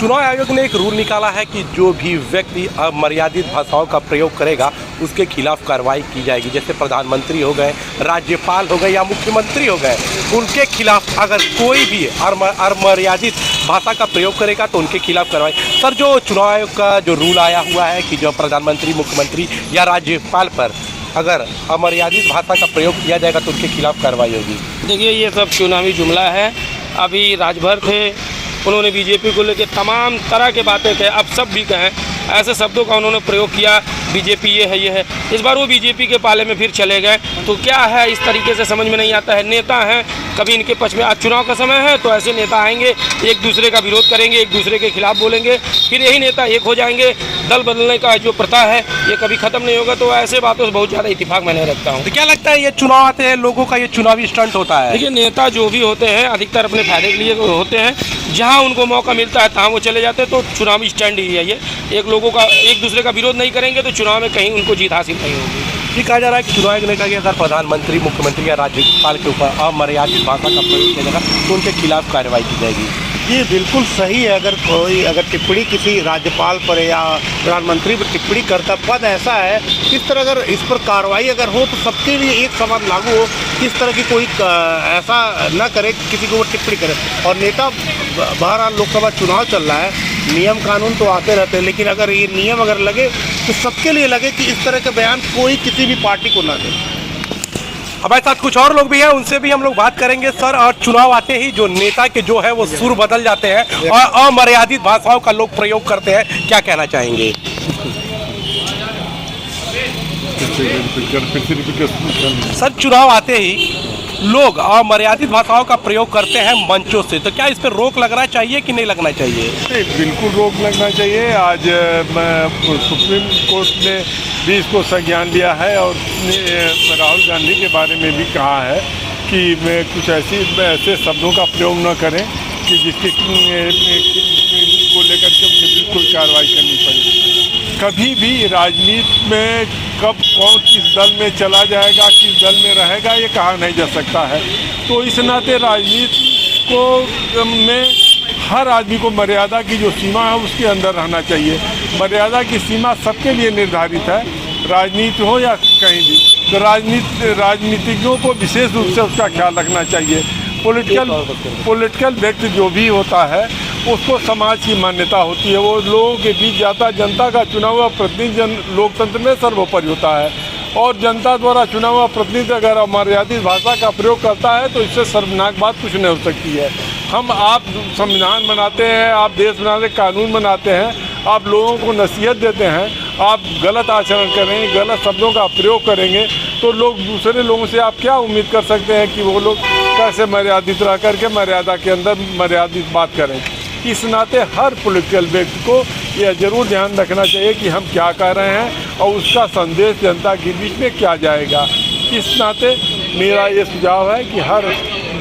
चुनाव आयोग ने एक रूल निकाला है कि जो भी व्यक्ति अमर्यादित भाषाओं का प्रयोग करेगा उसके खिलाफ कार्रवाई की जाएगी। जैसे प्रधानमंत्री हो गए, राज्यपाल हो गए या मुख्यमंत्री हो गए, उनके खिलाफ अगर कोई भी अमर्यादित भाषा का प्रयोग करेगा तो उनके खिलाफ कार्रवाई। सर, जो चुनाव आयोग का जो रूल आया हुआ है कि जो प्रधानमंत्री, मुख्यमंत्री या राज्यपाल पर अगर अमर्यादित भाषा का प्रयोग किया जाएगा तो उनके खिलाफ कार्रवाई होगी। देखिए, ये सब चुनावी जुमला है। अभी राजभर थे, उन्होंने बीजेपी को लेकर तमाम तरह के बातें कहे, अब सब भी कहें, ऐसे शब्दों का उन्होंने प्रयोग किया। बीजेपी ये है। इस बार वो बीजेपी के पाले में फिर चले गए, तो क्या है इस तरीके से समझ में नहीं आता है। नेता हैं, कभी इनके पक्ष में, आज चुनाव का समय है तो ऐसे नेता आएंगे, एक दूसरे का विरोध करेंगे, एक दूसरे के खिलाफ बोलेंगे, फिर यही नेता एक हो जाएंगे। दल बदलने का जो प्रथा है ये कभी खत्म नहीं होगा। तो ऐसे बातों से बहुत ज़्यादा इत्तेफाक मैं नहीं रखता हूँ। तो क्या लगता है ये चुनाव आते हैं, लोगों का ये चुनावी स्टंट होता है? देखिए, नेता जो भी होते हैं अधिकतर अपने फायदे के लिए होते हैं। जहाँ उनको मौका मिलता है तहाँ वो चले जाते हैं। तो चुनावी स्टैंड ही है ये। एक दूसरे का विरोध नहीं करेंगे तो चुनाव में कहीं उनको जीत हासिल नहीं होगी। ये कहा जा रहा है कि चुनाव आयोग ने कहा कि अगर प्रधानमंत्री, मुख्यमंत्री या राज्यपाल के ऊपर अमर्यादित भाषा का प्रयोग किया जाएगा तो उनके खिलाफ कार्रवाई की जाएगी। ये बिल्कुल सही है। अगर टिप्पणी किसी राज्यपाल पर या प्रधानमंत्री पर टिप्पणी करता पद ऐसा है, इस तरह अगर इस पर कार्रवाई अगर हो तो सबके लिए एक समान लागू हो। इस तरह की कोई ऐसा न करे कि किसी के ऊपर टिप्पणी करे। और नेता, बहरहाल लोकसभा चुनाव चल रहा है, नियम कानून तो आते रहते हैं, लेकिन अगर ये नियम अगर लगे तो सबके लिए लगे कि इस तरह के बयान कोई किसी भी पार्टी को ना दे। हमारे साथ कुछ और लोग भी हैं, उनसे भी हम लोग बात करेंगे। सर, और चुनाव आते ही जो नेता के जो है वो सुर बदल जाते हैं और अमर्यादित भाषाओं का लोग प्रयोग करते हैं, क्या कहना चाहेंगे? सर, चुनाव आते ही लोग अमर्यादित भाषाओं का प्रयोग करते हैं मंचों से, तो क्या इस पर रोक लगना चाहिए कि नहीं लगना चाहिए? बिल्कुल रोक लगना चाहिए। आज सुप्रीम कोर्ट ने भी इसको संज्ञान लिया है और राहुल गांधी के बारे में भी कहा है कि कुछ ऐसे शब्दों का प्रयोग न करें कि जिसके को लेकर के उन्हें बिल्कुल कार्रवाई करनी पड़ेगी। कभी भी राजनीति में कब कौन किस दल में चला जाएगा, किस दल में रहेगा, ये कहा नहीं जा सकता है। तो इस नाते राजनीति को में हर आदमी को मर्यादा की जो सीमा है उसके अंदर रहना चाहिए। मर्यादा की सीमा सबके लिए निर्धारित है, राजनीति हो या कहीं भी। तो राजनीतिज्ञों को विशेष रूप से उसका ख्याल रखना चाहिए। पॉलिटिकल व्यक्ति जो भी होता है उसको समाज की मान्यता होती है, वो लोगों के बीच जाता, जनता का चुना हुआ प्रतिनिधि लोकतंत्र में सर्वोपरि होता है। और जनता द्वारा चुना हुआ प्रतिनिधि अगर अमर्यादित भाषा का प्रयोग करता है तो इससे शर्मनाक बात कुछ नहीं हो सकती है। आप संविधान बनाते हैं, आप देश बनाते, कानून बनाते हैं, आप लोगों को नसीहत देते हैं, आप गलत आचरण करेंगे, गलत शब्दों का प्रयोग करेंगे तो लोग दूसरे लोगों से आप क्या उम्मीद कर सकते हैं कि वो लोग कैसे मर्यादित रह करके मर्यादा के अंदर मर्यादित बात करें। इस नाते हर पॉलिटिकल व्यक्ति को यह जरूर ध्यान रखना चाहिए कि हम क्या कर रहे हैं और उसका संदेश जनता के बीच में क्या जाएगा। इस नाते मेरा ये सुझाव है कि हर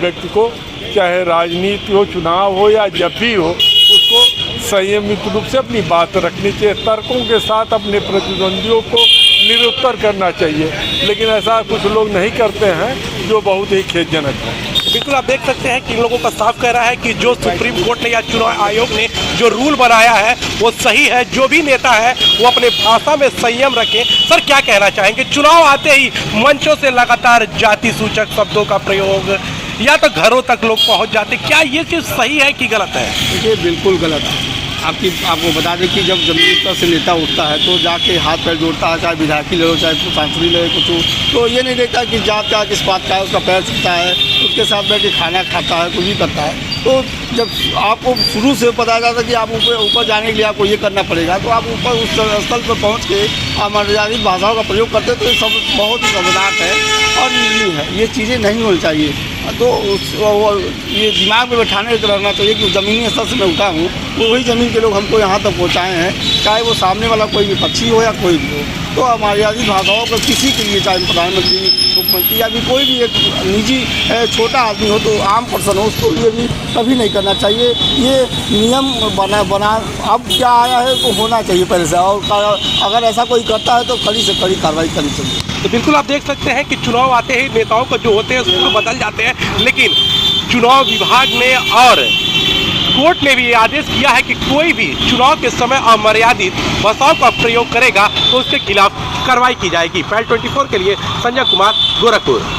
व्यक्ति को, चाहे राजनीति हो, चुनाव हो या जब भी हो, उसको संयमित रूप से अपनी बात रखनी चाहिए, तर्कों के साथ अपने प्रतिद्वंदियों को निरुत्तर करना चाहिए। लेकिन ऐसा कुछ लोग नहीं करते हैं जो बहुत ही खेदजनक है। बिल्कुल, आप देख सकते हैं कि इन लोगों का साफ कह रहा है कि जो सुप्रीम कोर्ट ने या चुनाव आयोग ने जो रूल बनाया है वो सही है। जो भी नेता है वो अपने भाषा में संयम रखें। सर, क्या कहना चाहेंगे? चुनाव आते ही मंचों से लगातार जाति सूचक शब्दों का प्रयोग या तो घरों तक लोग पहुंच जाते, क्या ये चीज़ सही है कि गलत है? देखिए, बिल्कुल गलत है। आपको बता दें कि जब जमीनी स्तर से नेता उठता है तो जाके हाथ पैर जोड़ता है, चाहे विधायकी ले लो, चाहे सांसदी ले कुछ हो, तो ये नहीं देखता कि जात क्या किस बात का है, उसका पैर छूता है, उसके साथ बैठ के खाना खाता है, कुछ भी करता है। तो जब आपको शुरू से पता जाता कि आप ऊपर जाने के लिए आपको ये करना पड़ेगा, तो आप ऊपर उस स्थल पर पहुँच के अमर्यादित भाषाओं का प्रयोग करते तो ये सब बहुत ही खतरनाक है और निंदनीय है। ये चीज़ें नहीं होनी चाहिए। तो ये दिमाग में बैठाने की रहना चाहिए कि ज़मीनी स्तर से मैं उठा हूँ, वही ज़मीन के लोग हमको यहाँ तक पहुँचाए हैं, चाहे वो सामने वाला कोई भी पक्षी हो या कोई भी हो। तो अमर्यादित भाषाओं का किसी के लिए, चाहे प्रधानमंत्री, मुख्यमंत्री या भी कोई भी एक निजी छोटा आदमी हो, तो आम पर्सन हो, उसको लिए भी कभी नहीं करना चाहिए। ये नियम बना अब क्या आया है तो होना चाहिए पहले से, और अगर ऐसा कोई करता है तो कड़ी से कड़ी कार्रवाई करनी चाहिए। तो बिल्कुल आप देख सकते हैं कि चुनाव आते ही नेताओं का जो होते हैं उसको बदल जाते हैं, लेकिन चुनाव विभाग ने और कोर्ट ने भी ये आदेश किया है कि कोई भी चुनाव के समय अमर्यादित भाषाओं का प्रयोग करेगा तो उसके खिलाफ कार्रवाई की जाएगी। PAL 24 के लिए संजय कुमार, गोरखपुर।